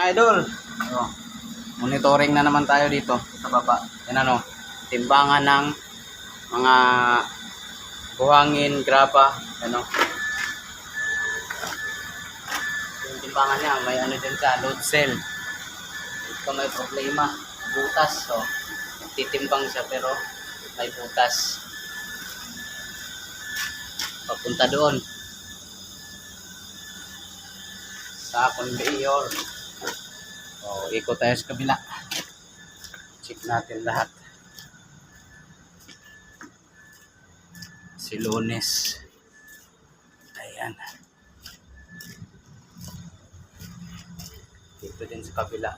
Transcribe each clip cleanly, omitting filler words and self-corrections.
mga idol. So, monitoring na naman tayo dito sa baba. Yan ano, timbangan ng mga buhangin, graba, ano. Yung timbangan niya, may ano din sa load cell. Ito may problema, butas. So, titimbang siya pero may butas. Papunta doon sa conveyor. So, ikot tayo sa kabila. Check natin lahat. Si Lunes. Ayan. Dito din sa kabila.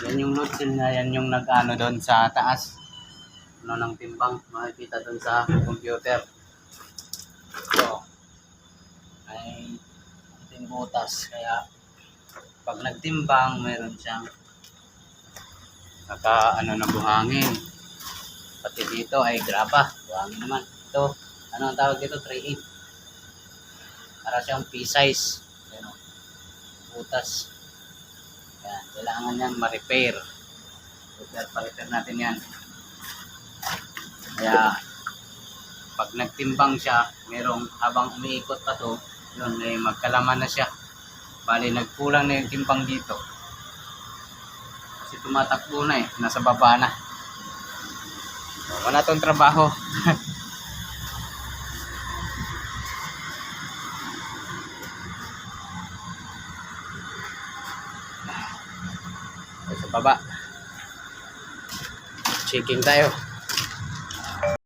Yan yung load cell na yan yung nag-ano doon sa taas. Ano ng timbang. Makikita doon sa computer. So, ay iting butas. Kaya pag nagtimbang, mayroon siyang ano na buhangin. Pati dito ay graba. Buhangin naman. Ito, ano ang tawag dito? 3/8. Para siyang P-size. Yan o. Butas. Yan. Kailangan niyang ma-repair. Pa-repair natin yan. Kaya, pag nagtimbang siya, merong habang umiikot pa to, yun, ay magkalaman na siya. Bali, nagkulang na yung timbang dito. Kasi tumatakbo na eh. Nasa baba na. So, wala tong trabaho. Sa baba. Checking tayo.